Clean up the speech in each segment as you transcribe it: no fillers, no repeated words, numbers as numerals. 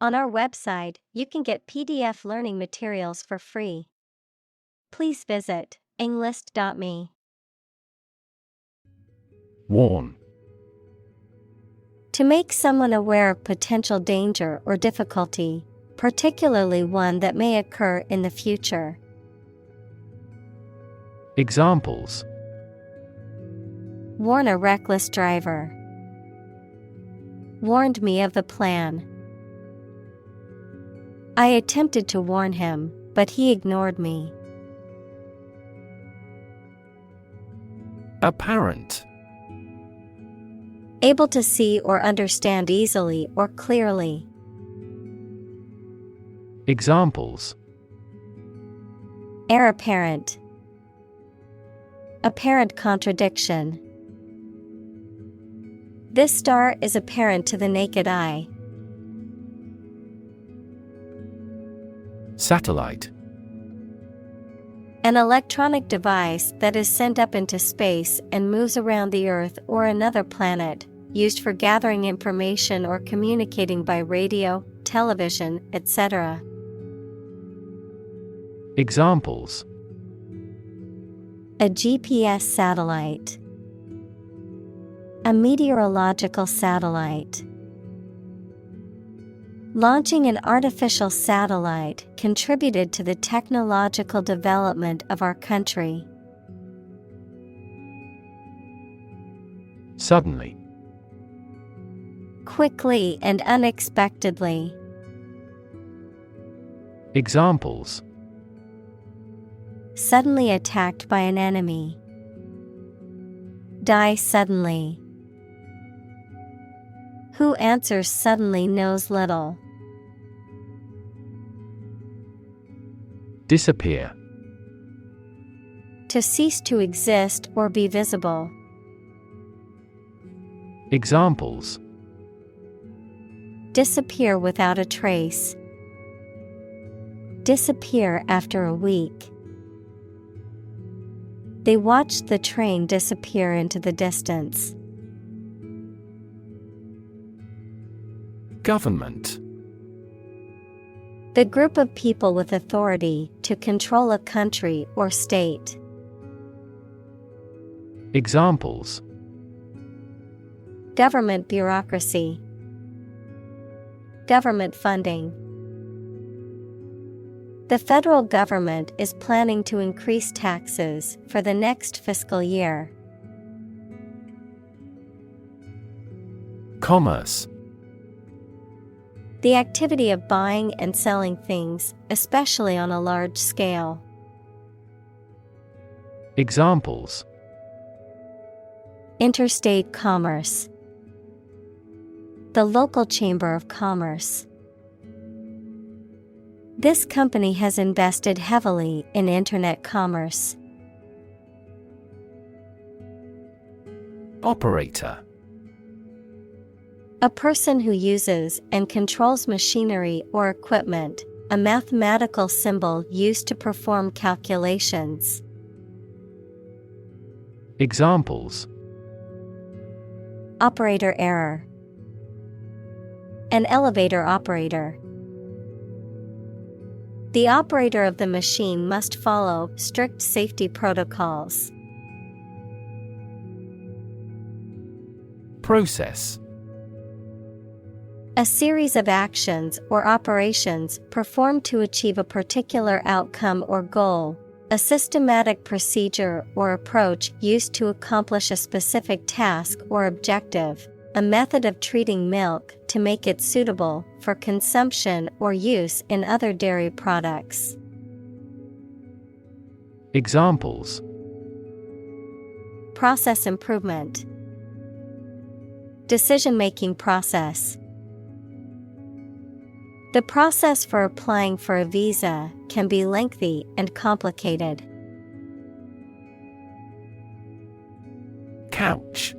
On our website, you can get PDF learning materials for free. Please visit englist.me. Warn. To make someone aware of potential danger or difficulty, particularly one that may occur in the future. Examples: Warn a reckless driver. Warned me of the plan. I attempted to warn him, but he ignored me. Apparent. Able to see or understand easily or clearly. Examples: Heir apparent. Apparent contradiction. This star is apparent to the naked eye. Satellite. An electronic device that is sent up into space and moves around the Earth or another planet, used for gathering information or communicating by radio, television, etc. Examples: A GPS satellite. A meteorological satellite. Launching an artificial satellite contributed to the technological development of our country. Suddenly. Quickly and unexpectedly. Examples: Suddenly attacked by an enemy. Die suddenly. Who answers suddenly knows little. Disappear. To cease to exist or be visible. Examples: Disappear without a trace. Disappear after a week. They watched the train disappear into the distance. Government. The group of people with authority to control a country or state. Examples: Government bureaucracy. Government funding. The federal government is planning to increase taxes for the next fiscal year. Commerce. The activity of buying and selling things, especially on a large scale. Examples: Interstate commerce. The local chamber of commerce. This company has invested heavily in internet commerce. Operator. A person who uses and controls machinery or equipment, a mathematical symbol used to perform calculations. Examples: Operator error. An elevator operator. The operator of the machine must follow strict safety protocols. Process. A series of actions or operations performed to achieve a particular outcome or goal, a systematic procedure or approach used to accomplish a specific task or objective, a method of treating milk to make it suitable for consumption or use in other dairy products. Examples: Process improvement. Decision-making process. The process for applying for a visa can be lengthy and complicated. Couch.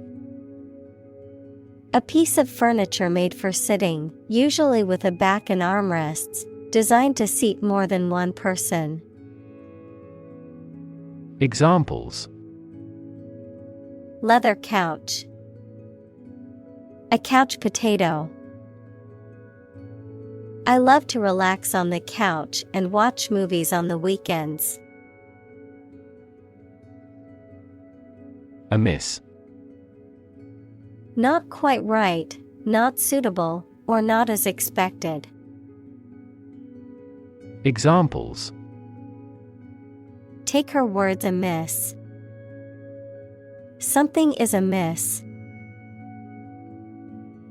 A piece of furniture made for sitting, usually with a back and armrests, designed to seat more than one person. Examples: Leather couch. A couch potato. I love to relax on the couch and watch movies on the weekends. Amiss. Not quite right, not suitable, or not as expected. Examples: Take her words amiss. Something is amiss.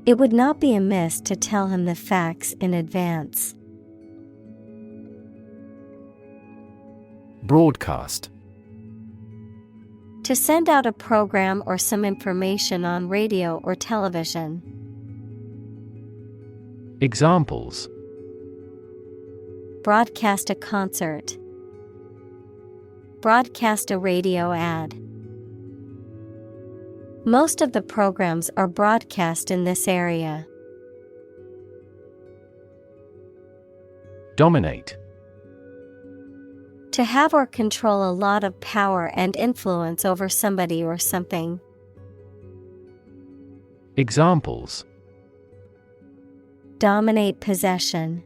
It would not be amiss to tell him the facts in advance. Broadcast. To send out a program or some information on radio or television. Examples: Broadcast a concert. Broadcast a radio ad. Most of the programs are broadcast in this area. Dominate. To have or control a lot of power and influence over somebody or something. Examples: Dominate possession.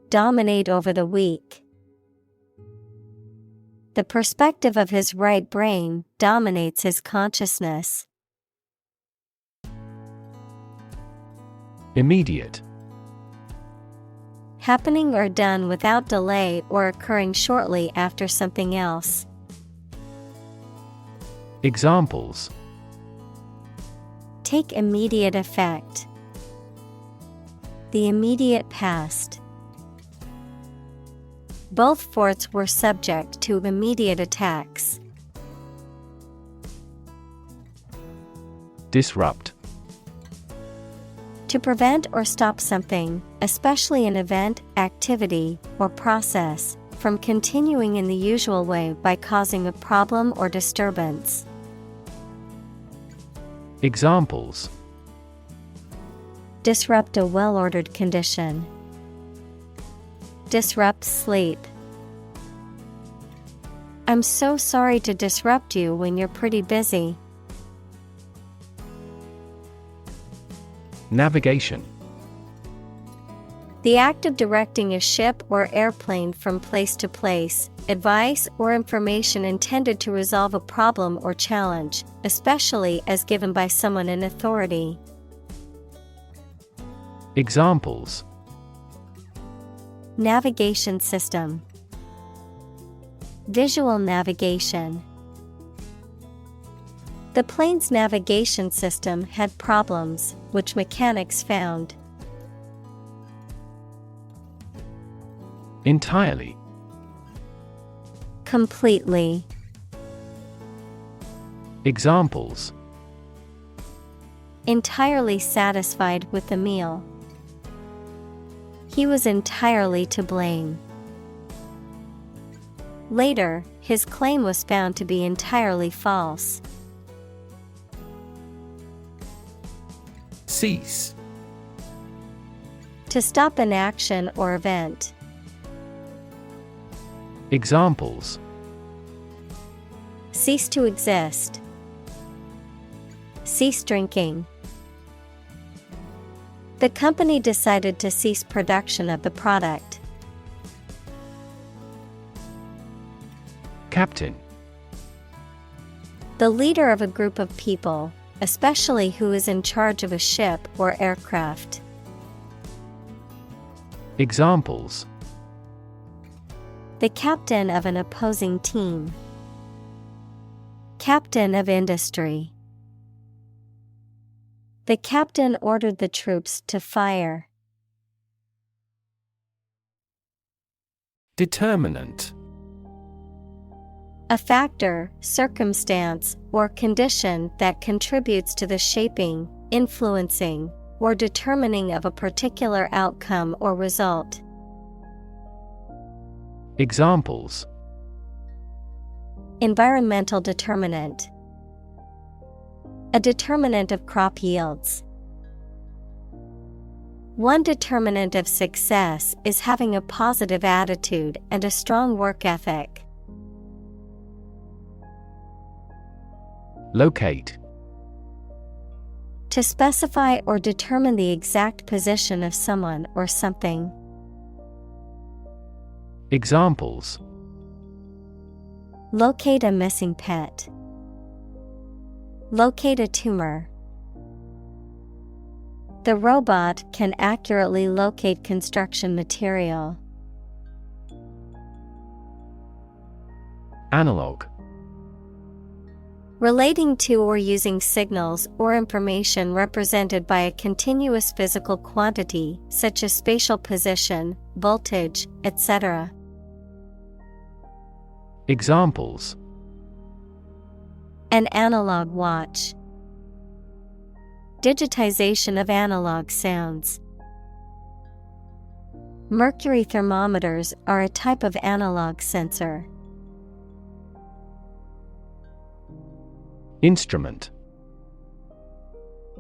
Dominate over the weak. The perspective of his right brain dominates his consciousness. Immediate. Happening or done without delay or occurring shortly after something else. Examples: Take immediate effect. The immediate past. Both forts were subject to immediate attacks. Disrupt. To prevent or stop something, especially an event, activity, or process, from continuing in the usual way by causing a problem or disturbance. Examples: Disrupt a well-ordered condition. Disrupt sleep. I'm so sorry to disrupt you when you're pretty busy. Navigation. The act of directing a ship or airplane from place to place, advice or information intended to resolve a problem or challenge, especially as given by someone in authority. Examples: Navigation system. Visual navigation. The plane's navigation system had problems, which mechanics found. Entirely. Completely. Examples: Entirely satisfied with the meal. He was entirely to blame. Later, his claim was found to be entirely false. Cease. To stop an action or event. Examples: Cease to exist. Cease drinking. The company decided to cease production of the product. Captain. The leader of a group of people, especially who is in charge of a ship or aircraft. Examples: The captain of an opposing team. Captain of industry. The captain ordered the troops to fire. Determinant. A factor, circumstance, or condition that contributes to the shaping, influencing, or determining of a particular outcome or result. Examples: Environmental determinant. A determinant of crop yields. One determinant of success is having a positive attitude and a strong work ethic. Locate. To specify or determine the exact position of someone or something. Examples: Locate a missing pet. Locate a tumor. The robot can accurately locate construction material. Analog. Relating to or using signals or information represented by a continuous physical quantity, such as spatial position, voltage, etc. Examples: An analog watch. Digitization of analog sounds. Mercury thermometers are a type of analog sensor. Instrument.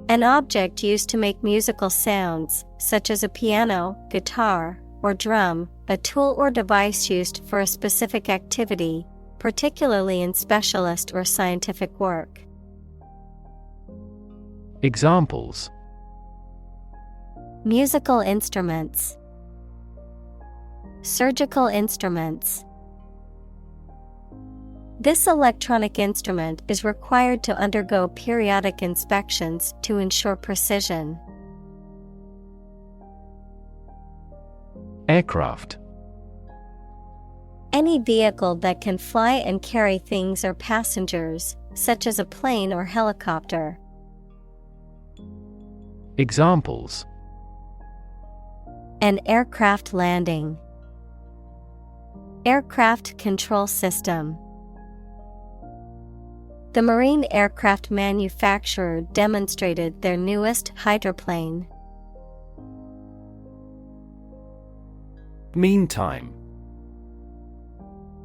An object used to make musical sounds, such as a piano, guitar, or drum, a tool or device used for a specific activity, particularly in specialist or scientific work. Examples: Musical instruments. Surgical instruments. This electronic instrument is required to undergo periodic inspections to ensure precision. Aircraft. Any vehicle that can fly and carry things or passengers, such as a plane or helicopter. Examples: An aircraft landing. Aircraft control system. The marine aircraft manufacturer demonstrated their newest hydroplane. Meantime.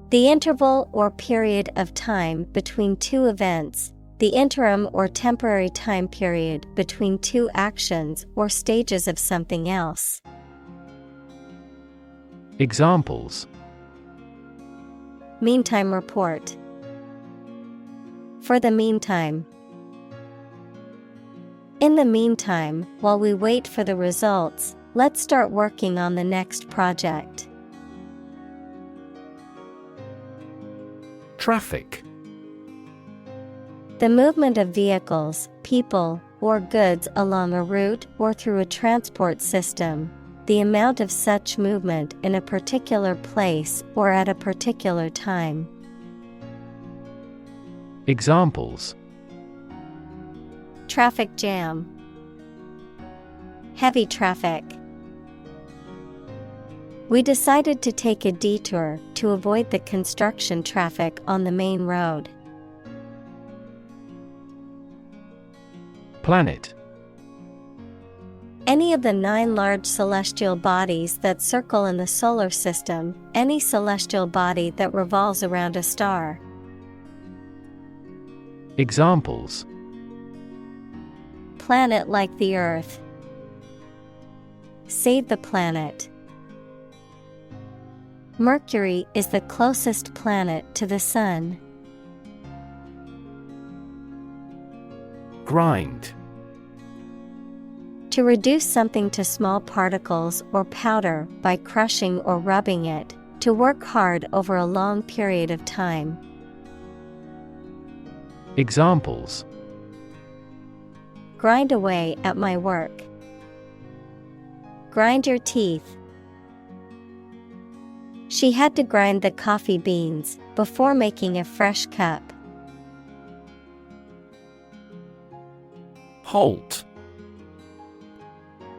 The interval or period of time between two events, the interim or temporary time period between two actions or stages of something else. Examples: Meantime report. For the meantime. In the meantime, while we wait for the results, let's start working on the next project. Traffic. The movement of vehicles, people, or goods along a route or through a transport system, the amount of such movement in a particular place or at a particular time. Examples: Traffic jam. Heavy traffic. We decided to take a detour to avoid the construction traffic on the main road. Planet. Any of the 9 large celestial bodies that circle in the solar system, any celestial body that revolves around a star. Examples: Planet like the Earth. Save the planet. Mercury is the closest planet to the Sun. Grind. To reduce something to small particles or powder by crushing or rubbing it, to work hard over a long period of time. Examples: Grind away at my work. Grind your teeth. She had to grind the coffee beans before making a fresh cup. Halt.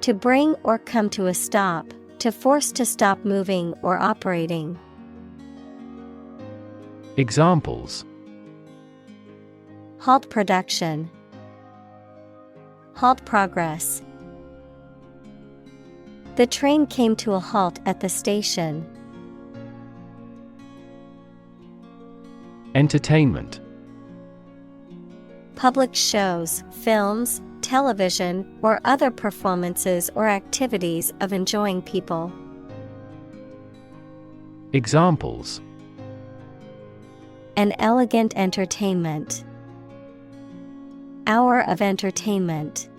To bring or come to a stop, to force to stop moving or operating. Examples: Halt production. Halt progress. The train came to a halt at the station. Entertainment. Public shows, films, television, or other performances or activities of enjoying people. Examples: An elegant entertainment. Hour of entertainment.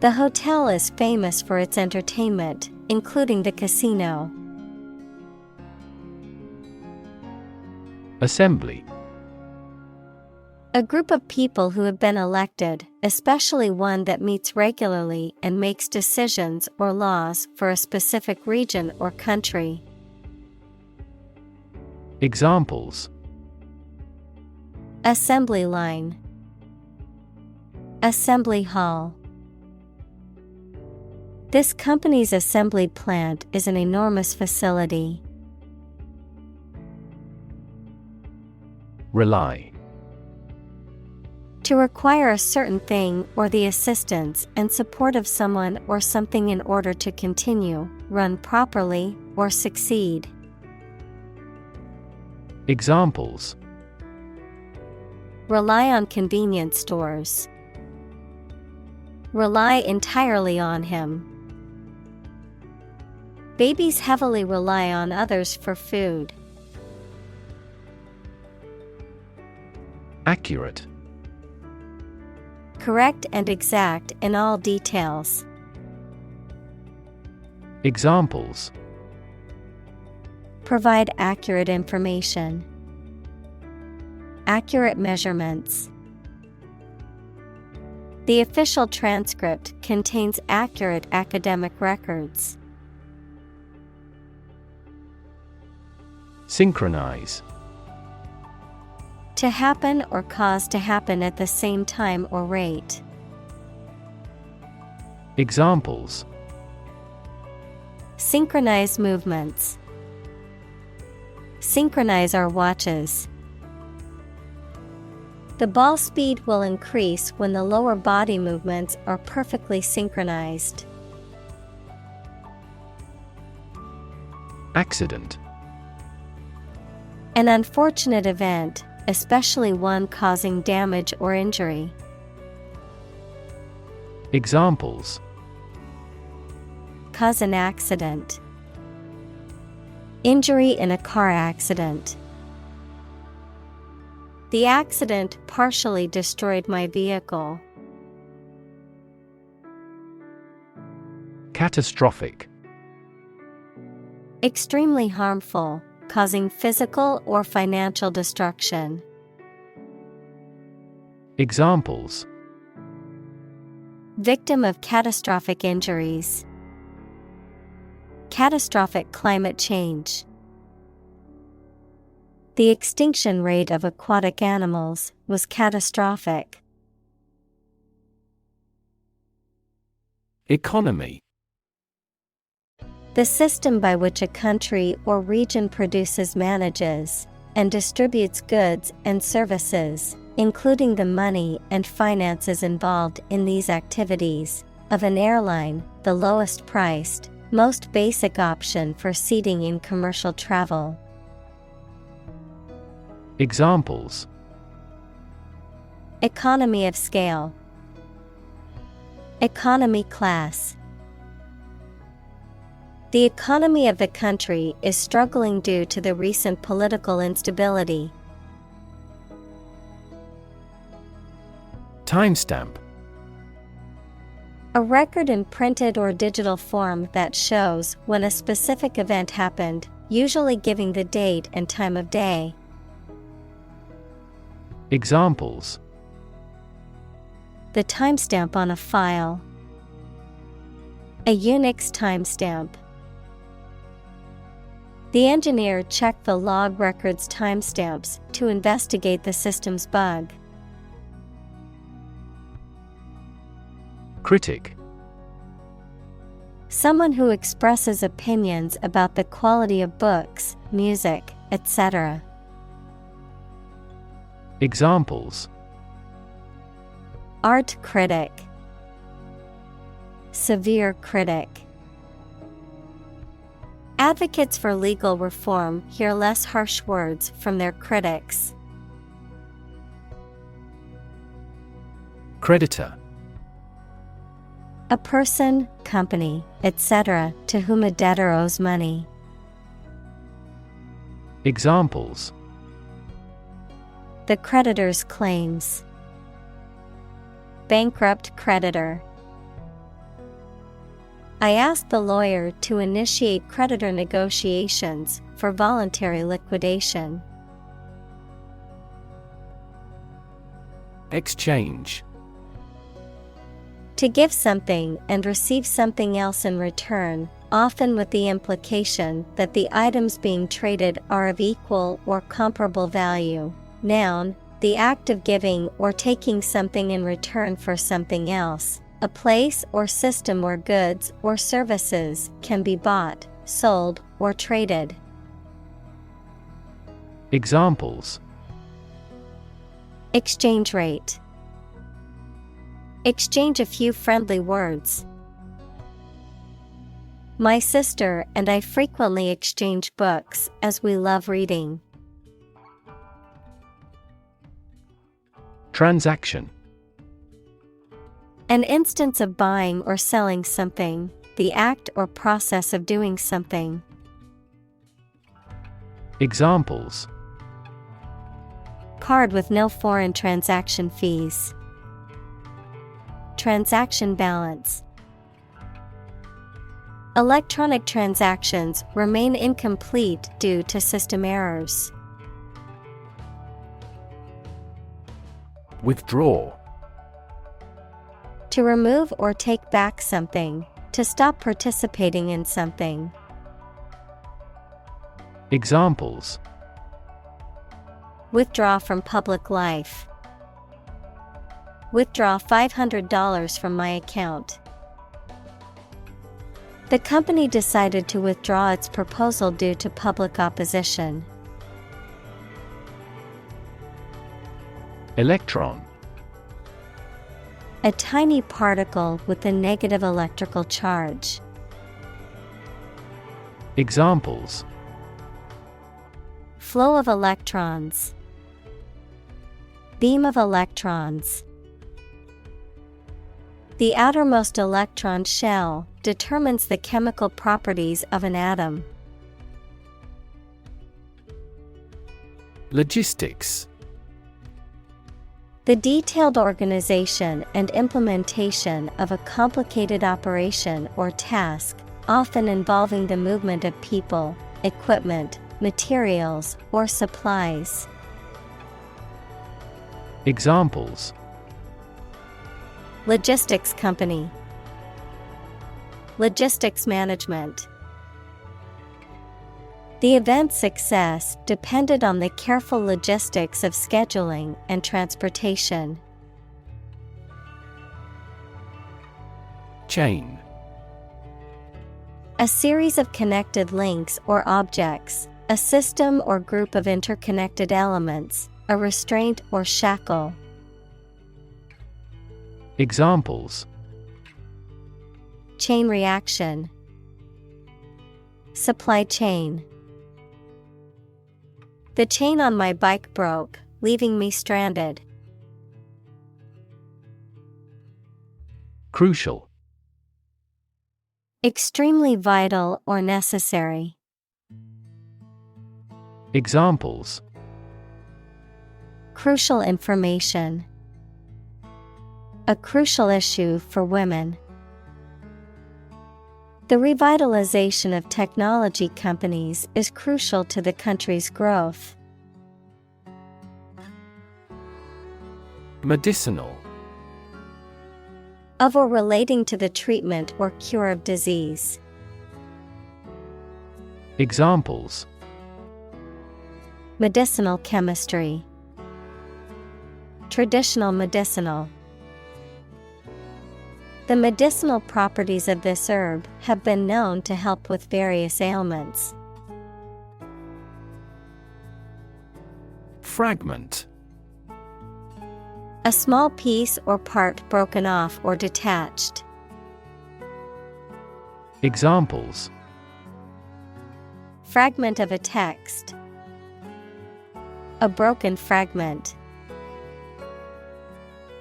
The hotel is famous for its entertainment, including the casino. Assembly. A group of people who have been elected, especially one that meets regularly and makes decisions or laws for a specific region or country. Examples: Assembly line, assembly hall. This company's assembly plant is an enormous facility. Rely. To require a certain thing or the assistance and support of someone or something in order to continue, run properly, or succeed. Examples: Rely on convenience stores. Rely entirely on him. Babies heavily rely on others for food. Accurate. Correct and exact in all details. Examples: Provide accurate information. Accurate measurements. The official transcript contains accurate academic records. Synchronize. To happen or cause to happen at the same time or rate. Examples: Synchronize movements. Synchronize our watches. The ball speed will increase when the lower body movements are perfectly synchronized. Accident. An unfortunate event, especially one causing damage or injury. Examples: Cause an accident. Injury in a car accident. The accident partially destroyed my vehicle. Catastrophic. Extremely harmful, causing physical or financial destruction. Examples: Victim of catastrophic injuries. Catastrophic climate change. The extinction rate of aquatic animals was catastrophic. Economy. The system by which a country or region produces, manages, and distributes goods and services, including the money and finances involved in these activities, of an airline, the lowest priced, most basic option for seating in commercial travel. Examples: Economy of scale. Economy class. The economy of the country is struggling due to the recent political instability. Timestamp. A record in printed or digital form that shows when a specific event happened, usually giving the date and time of day. Examples: The timestamp on a file. A Unix timestamp. The engineer checked the log record's timestamps to investigate the system's bug. Critic. Someone who expresses opinions about the quality of books, music, etc. Examples: Art critic. Severe critic. Advocates for legal reform hear less harsh words from their critics. Creditor. A person, company, etc., to whom a debtor owes money. Examples: The creditor's claims. Bankrupt creditor. I asked the lawyer to initiate creditor negotiations for voluntary liquidation. Exchange. To give something and receive something else in return, often with the implication that the items being traded are of equal or comparable value. Noun, the act of giving or taking something in return for something else, a place or system where goods or services can be bought, sold, or traded. Examples. Exchange rate. Exchange a few friendly words. My sister and I frequently exchange books as we love reading. Transaction. An instance of buying or selling something, the act or process of doing something. Examples. Card with no foreign transaction fees. Transaction balance. Electronic transactions remain incomplete due to system errors. Withdraw. To remove or take back something, to stop participating in something. Examples. Withdraw from public life. Withdraw $500 from my account. The company decided to withdraw its proposal due to public opposition. Electron. A tiny particle with a negative electrical charge. Examples. Flow of electrons. Beam of electrons. The outermost electron shell determines the chemical properties of an atom. Logistics. The detailed organization and implementation of a complicated operation or task, often involving the movement of people, equipment, materials, or supplies. Examples. Logistics company. Logistics management. The event's success depended on the careful logistics of scheduling and transportation. Chain. A series of connected links or objects, a system or group of interconnected elements, a restraint or shackle. Examples. Chain reaction. Supply chain. The chain on my bike broke, leaving me stranded. Crucial. Extremely vital or necessary. Examples. Crucial information. A crucial issue for women. The revitalization of technology companies is crucial to the country's growth. Medicinal. Of or relating to the treatment or cure of disease. Examples. Medicinal chemistry. Traditional medicinal. The medicinal properties of this herb have been known to help with various ailments. Fragment. A small piece or part broken off or detached. Examples. Fragment of a text. A broken fragment.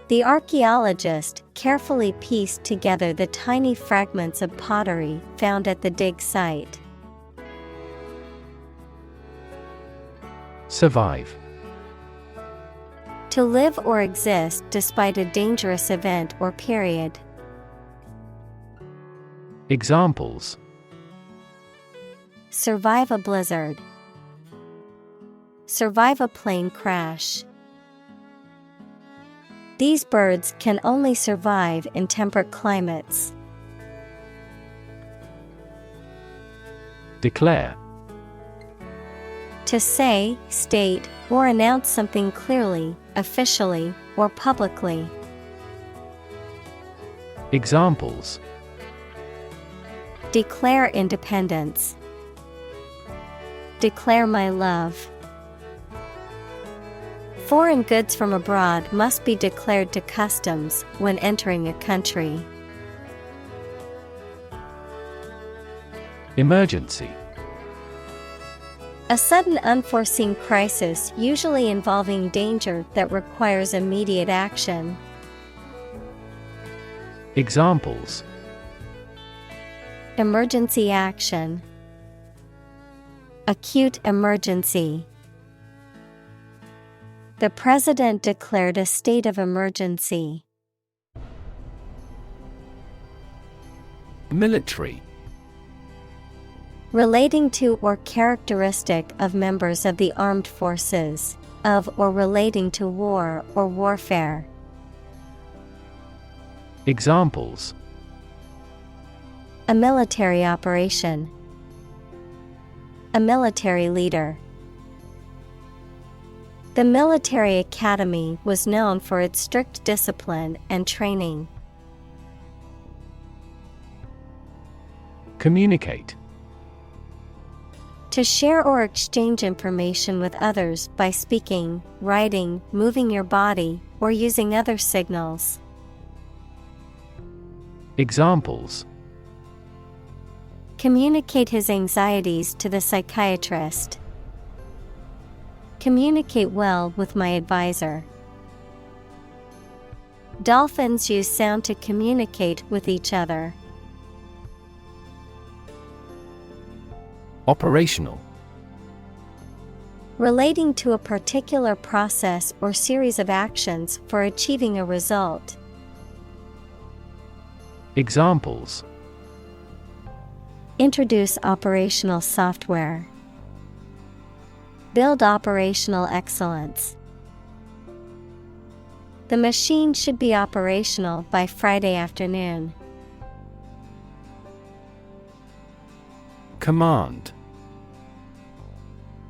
The archaeologist carefully pieced together the tiny fragments of pottery found at the dig site. Survive. To live or exist despite a dangerous event or period. Examples: survive a blizzard, survive a plane crash. These birds can only survive in temperate climates. Declare. To say, state, or announce something clearly, officially, or publicly. Examples: declare independence, declare my love. Foreign goods from abroad must be declared to customs when entering a country. Emergency. A sudden unforeseen crisis usually involving danger that requires immediate action. Examples: emergency action, acute emergency. The president declared a state of emergency. Military. Relating to or characteristic of members of the armed forces, of or relating to war or warfare. Examples: a military operation, a military leader. The military academy was known for its strict discipline and training. Communicate. To share or exchange information with others by speaking, writing, moving your body, or using other signals. Examples: communicate his anxieties to the psychiatrist. Communicate well with my advisor. Dolphins use sound to communicate with each other. Operational. Relating to a particular process or series of actions for achieving a result. Examples: introduce operational software. Build operational excellence. The machine should be operational by Friday afternoon. Command.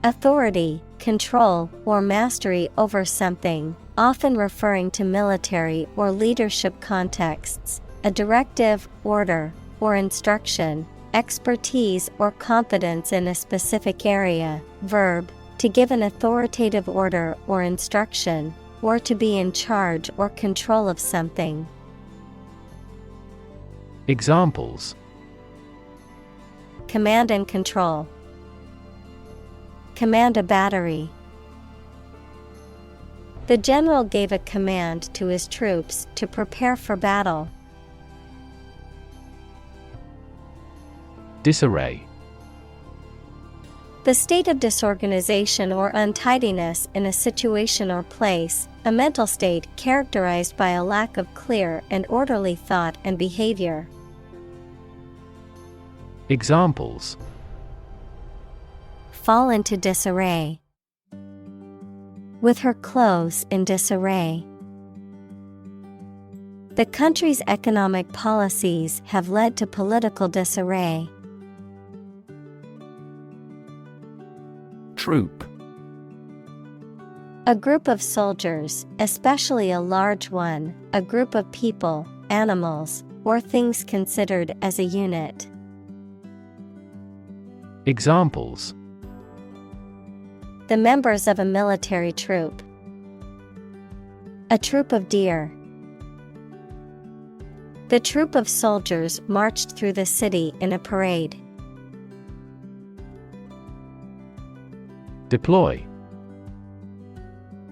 Authority, control, or mastery over something, often referring to military or leadership contexts, a directive, order, or instruction, expertise or competence in a specific area. Verb, to give an authoritative order or instruction, or to be in charge or control of something. Examples: command and control. Command a battery. The general gave a command to his troops to prepare for battle. Disarray. The state of disorganization or untidiness in a situation or place, a mental state characterized by a lack of clear and orderly thought and behavior. Examples: fall into disarray. With her clothes in disarray. The country's economic policies have led to political disarray. Troop. A group of soldiers, especially a large one, a group of people, animals, or things considered as a unit. Examples: the members of a military troop. A troop of deer. The troop of soldiers marched through the city in a parade. Deploy.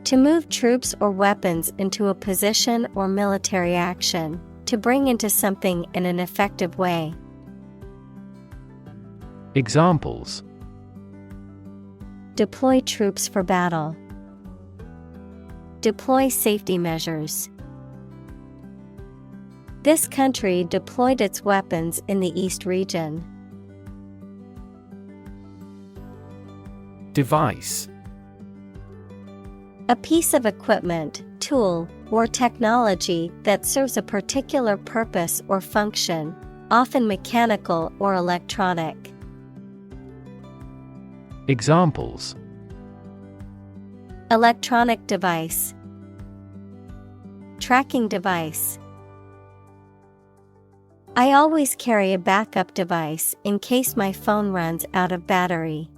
To move troops or weapons into a position or military action, to bring into something in an effective way. Examples: deploy troops for battle. Deploy safety measures. This country deployed its weapons in the East region. Device. A piece of equipment, tool, or technology that serves a particular purpose or function, often mechanical or electronic. Examples: electronic device, tracking device. I always carry a backup device in case my phone runs out of battery.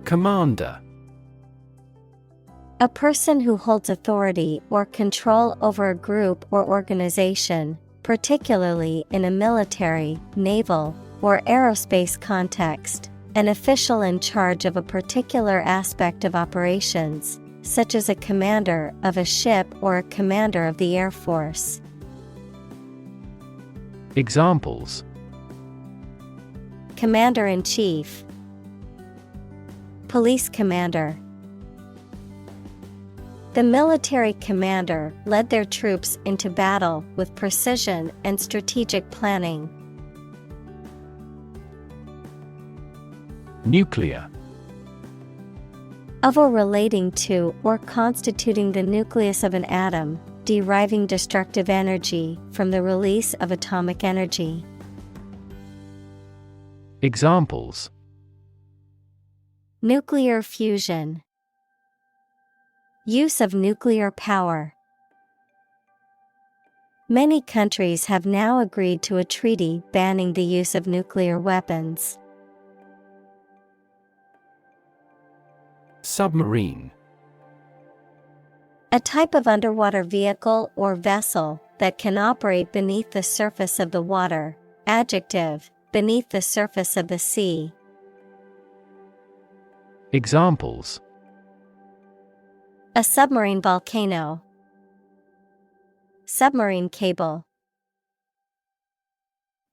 Commander. A person who holds authority or control over a group or organization, particularly in a military, naval, or aerospace context, an official in charge of a particular aspect of operations, such as a commander of a ship or a commander of the Air Force. Examples: Commander-in-Chief, Police Commander. The military commander led their troops into battle with precision and strategic planning. Nuclear. Of or relating to or constituting the nucleus of an atom, deriving destructive energy from the release of atomic energy. Examples: Nuclear fusion, use of nuclear power. Many countries have now agreed to a treaty banning the use of nuclear weapons. Submarine. A type of underwater vehicle or vessel that can operate beneath the surface of the water. Adjective, beneath the surface of the sea. Examples: A submarine volcano, submarine cable.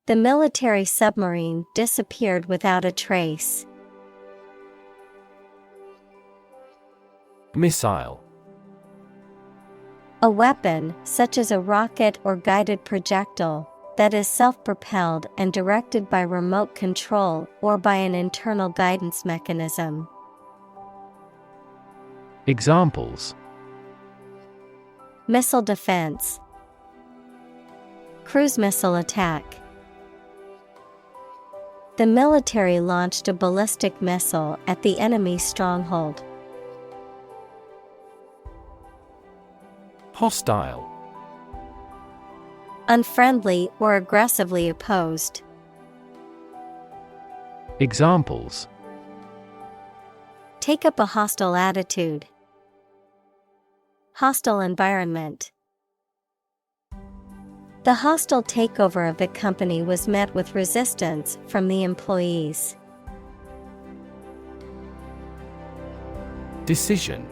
The military submarine disappeared without a trace. Missile. A weapon, such as a rocket or guided projectile, that is self-propelled and directed by remote control or by an internal guidance mechanism. Examples: Missile defense, cruise missile attack. The military launched a ballistic missile at the enemy's stronghold. Hostile. Unfriendly or aggressively opposed. Examples: Take up a hostile attitude. Hostile environment. The hostile takeover of the company was met with resistance from the employees. Decision.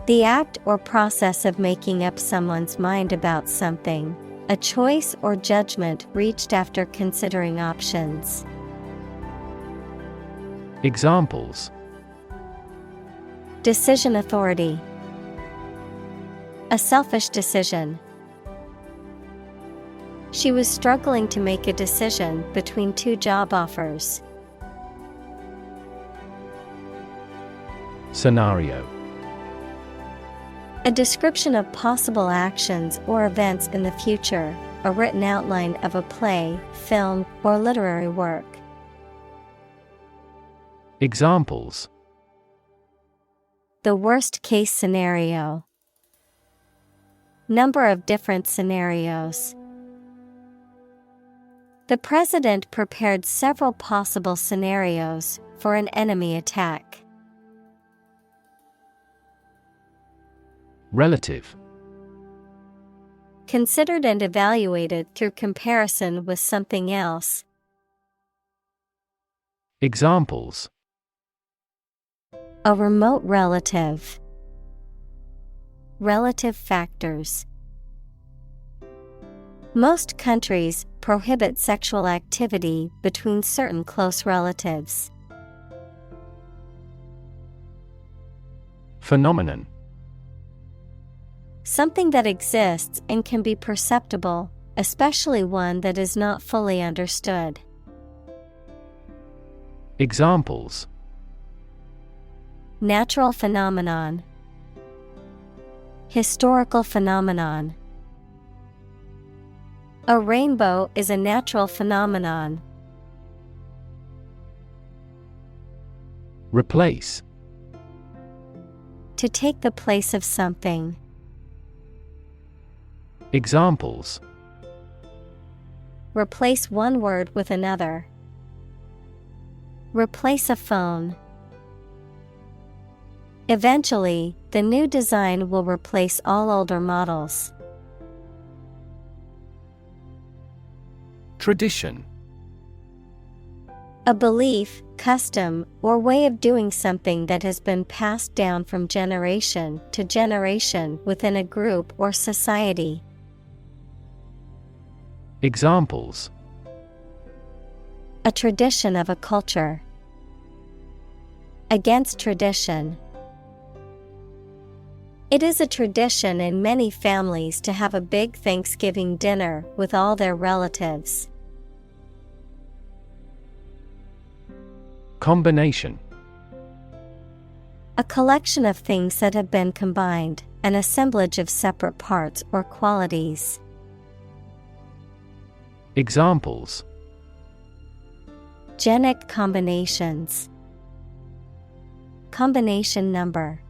The act or process of making up someone's mind about something, a choice or judgment reached after considering options. Examples: Decision authority. A selfish decision. She was struggling to make a decision between two job offers. Scenario. A description of possible actions or events in the future, a written outline of a play, film, or literary work. Examples: The worst case scenario. Number of different scenarios. The president prepared several possible scenarios for an enemy attack. Relative. Considered and evaluated through comparison with something else. Examples: A remote relative. Relative factors. Most countries prohibit sexual activity between certain close relatives. Phenomenon. Something that exists and can be perceptible, especially one that is not fully understood. Examples: Natural phenomenon. Historical phenomenon. A rainbow is a natural phenomenon. Replace. To take the place of something. Examples: Replace one word with another. Replace a phone. Eventually, the new design will replace all older models. Tradition. A belief, custom, or way of doing something that has been passed down from generation to generation within a group or society. Examples: A tradition of a culture. Against tradition. It is a tradition in many families to have a big Thanksgiving dinner with all their relatives. Combination. A collection of things that have been combined, an assemblage of separate parts or qualities. Examples: Genic combinations. Combination number.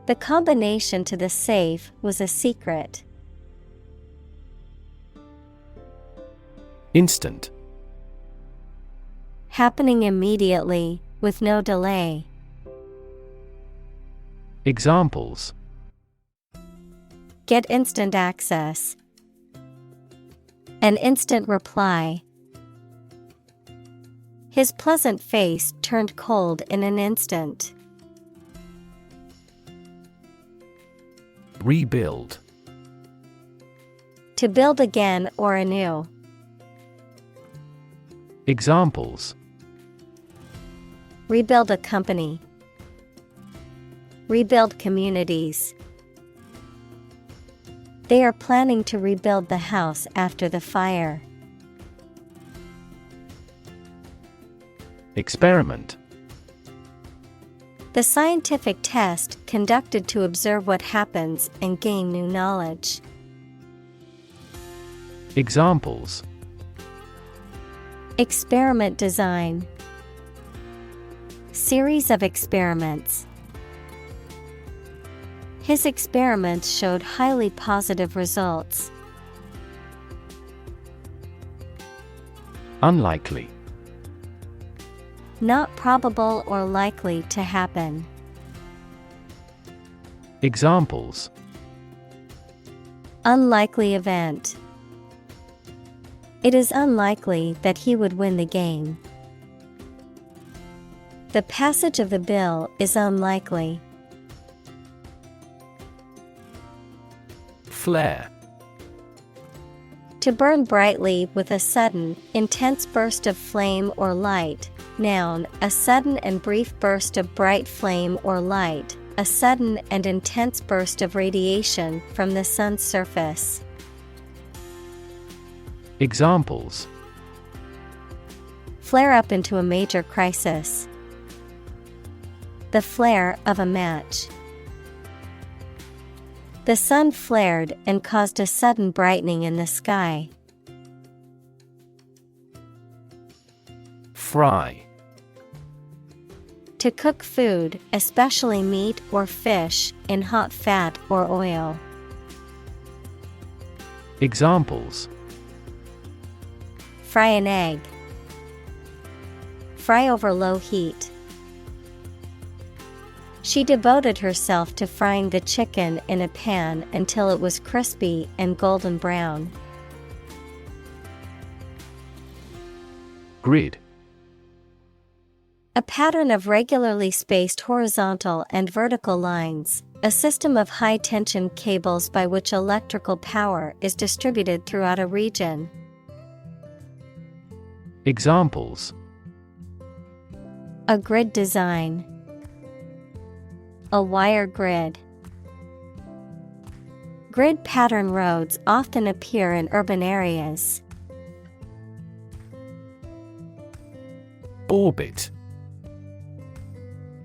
The combination to the safe was a secret. Instant. Happening immediately, with no delay. Examples: Get instant access. An instant reply. His pleasant face turned cold in an instant. Rebuild. To build again or anew. Examples: Rebuild a company. Rebuild communities. They are planning to rebuild the house after the fire. Experiment. The scientific test conducted to observe what happens and gain new knowledge. Examples: Experiment design. Series of experiments. His experiments showed highly positive results. Unlikely. Not probable or likely to happen. Examples: Unlikely event. It is unlikely that he would win the game. The passage of the bill is unlikely. Flare. To burn brightly with a sudden, intense burst of flame or light. Noun, a sudden and brief burst of bright flame or light, a sudden and intense burst of radiation from the sun's surface. Examples: Flare up into a major crisis. The flare of a match. The sun flared and caused a sudden brightening in the sky. Fry. To cook food, especially meat or fish, in hot fat or oil. Examples: Fry an egg. Fry over low heat. She devoted herself to frying the chicken in a pan until it was crispy and golden brown. Grid. A pattern of regularly spaced horizontal and vertical lines, a system of high-tension cables by which electrical power is distributed throughout a region. Examples: A grid design. A wire grid. Grid pattern roads often appear in urban areas. Orbit.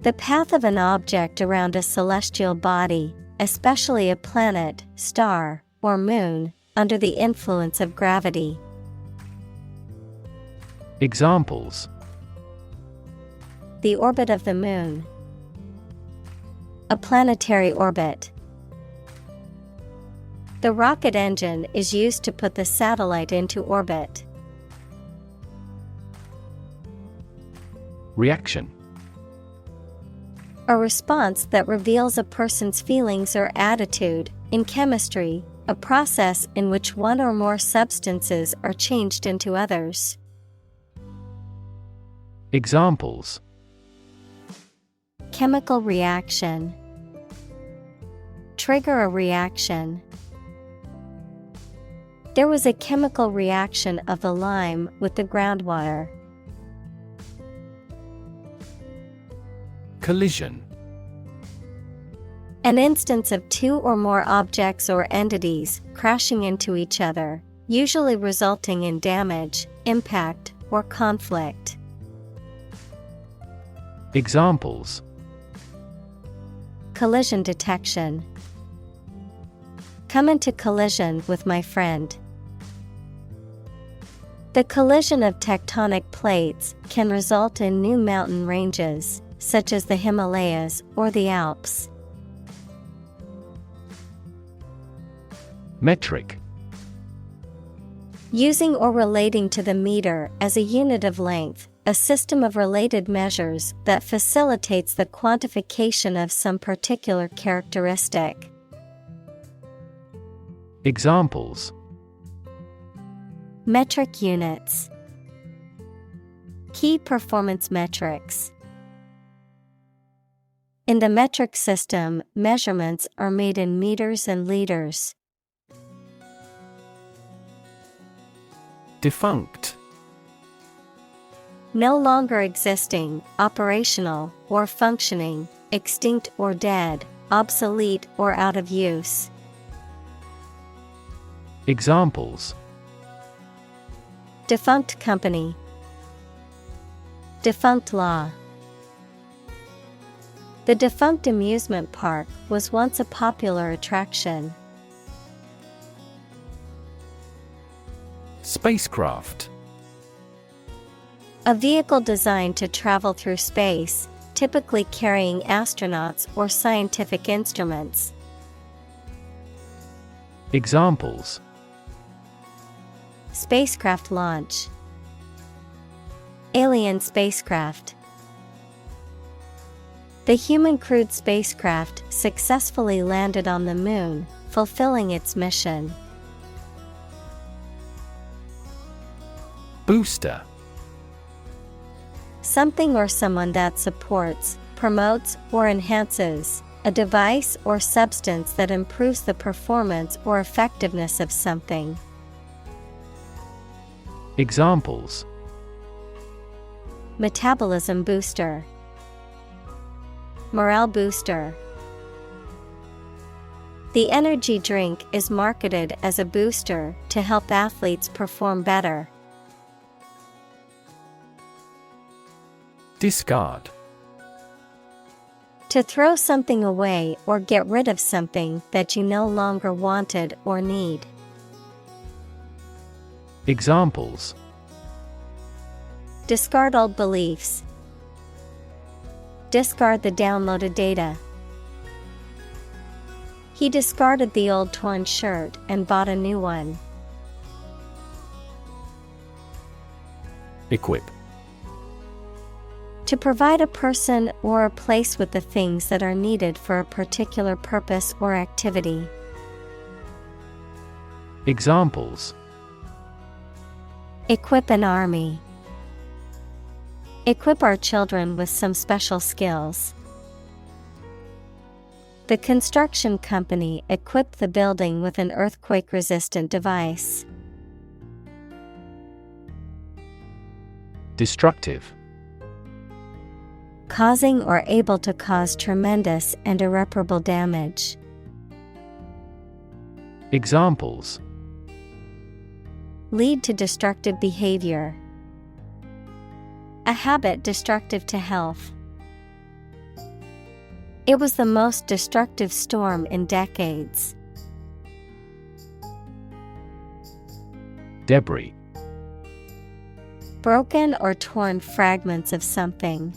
The path of an object around a celestial body, especially a planet, star, or moon, under the influence of gravity. Examples: The orbit of the moon. A planetary orbit. The rocket engine is used to put the satellite into orbit. Reaction. A response that reveals a person's feelings or attitude. In chemistry, a process in which one or more substances are changed into others. Examples: Chemical reaction. Trigger a reaction. There was a chemical reaction of the lime with the groundwater. Collision. An instance of two or more objects or entities crashing into each other, usually resulting in damage, impact, or conflict. Examples: Collision detection. Come into collision with my friend. The collision of tectonic plates can result in new mountain ranges, such as the Himalayas or the Alps. Metric. Using or relating to the meter as a unit of length, a system of related measures that facilitates the quantification of some particular characteristic. Examples: Metric units. Key performance metrics. In the metric system, measurements are made in meters and liters. Defunct. No longer existing, operational, or functioning, extinct or dead, obsolete or out of use. Examples: Defunct company. Defunct law. The defunct amusement park was once a popular attraction. Spacecraft. A vehicle designed to travel through space, typically carrying astronauts or scientific instruments. Examples: Spacecraft launch. Alien spacecraft. The human-crewed spacecraft successfully landed on the moon, fulfilling its mission. Booster. Something or someone that supports, promotes, or enhances, a device or substance that improves the performance or effectiveness of something. Examples: Metabolism booster. Morale booster. The energy drink is marketed as a booster to help athletes perform better. Discard. To throw something away or get rid of something that you no longer wanted or need. Examples: Discard old beliefs. Discard the downloaded data. He discarded the old torn shirt and bought a new one. Equip. To provide a person or a place with the things that are needed for a particular purpose or activity. Examples: Equip an army. Equip our children with some special skills. The construction company equipped the building with an earthquake-resistant device. Destructive. Causing or able to cause tremendous and irreparable damage. Examples: lead to destructive behavior, a habit destructive to health. It was the most destructive storm in decades. Debris. Broken or torn fragments of something.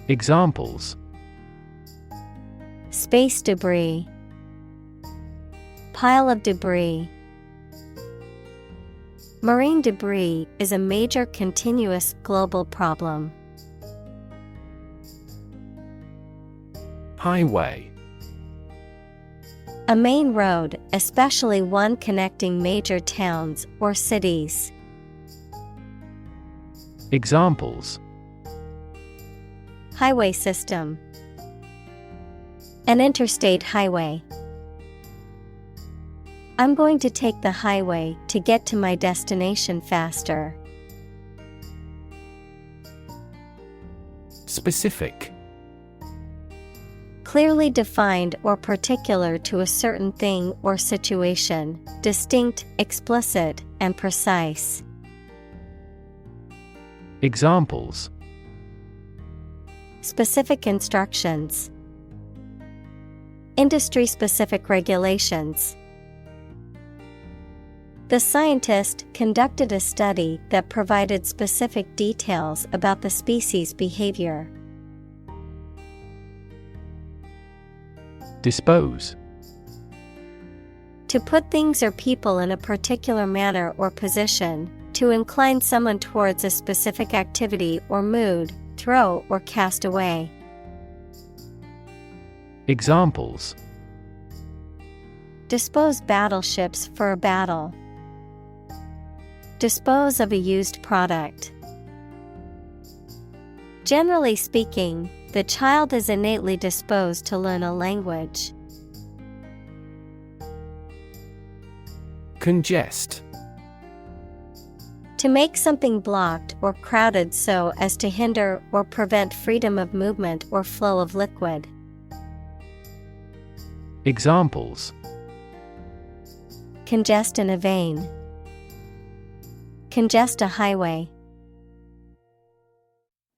Examples: space debris, pile of debris. Marine debris is a major continuous global problem. Highway. A main road, especially one connecting major towns or cities. Examples: highway system, an interstate highway. I'm going to take the highway to get to my destination faster. Specific. Clearly defined or particular to a certain thing or situation, distinct, explicit, and precise. Examples: specific instructions, industry-specific regulations. The scientist conducted a study that provided specific details about the species' behavior. Dispose. To put things or people in a particular manner or position, to incline someone towards a specific activity or mood, throw or cast away. Examples: dispose battleships for a battle. Dispose of a used product. Generally speaking, the child is innately disposed to learn a language. Congest. To make something blocked or crowded so as to hinder or prevent freedom of movement or flow of liquid. Examples: congest in a vein. Congest a highway.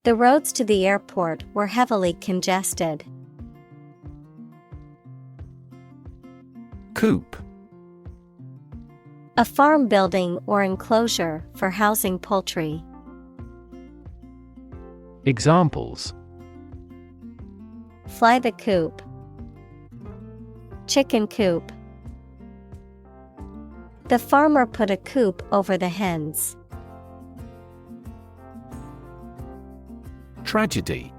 The roads to the airport were heavily congested. Coop. A farm building or enclosure for housing poultry. Examples: fly the coop. Chicken coop. The farmer put a coop over the hens. Tragedy.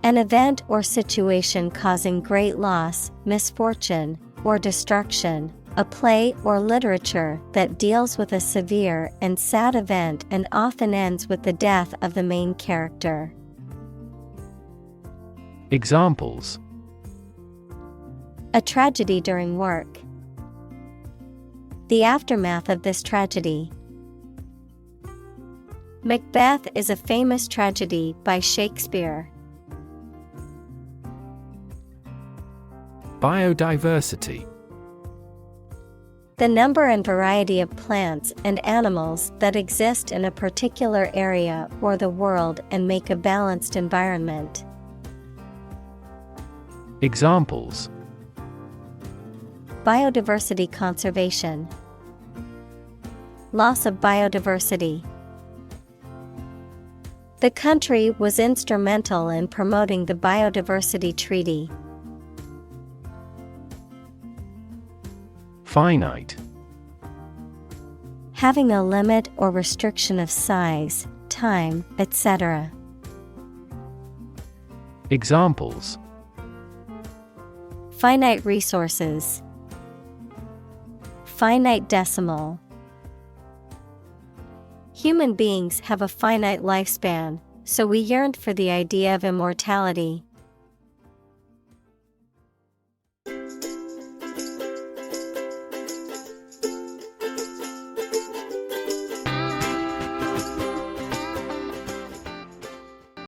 An event or situation causing great loss, misfortune, or destruction. A play or literature that deals with a severe and sad event and often ends with the death of the main character. Examples: a tragedy during work. The aftermath of this tragedy. Macbeth is a famous tragedy by Shakespeare. Biodiversity. The number and variety of plants and animals that exist in a particular area or the world and make a balanced environment. Examples: biodiversity conservation. Loss of biodiversity. The country was instrumental in promoting the Biodiversity Treaty. Finite. Having a limit or restriction of size, time, etc. Examples: finite resources. Finite decimal. Human beings have a finite lifespan, so we yearned for the idea of immortality.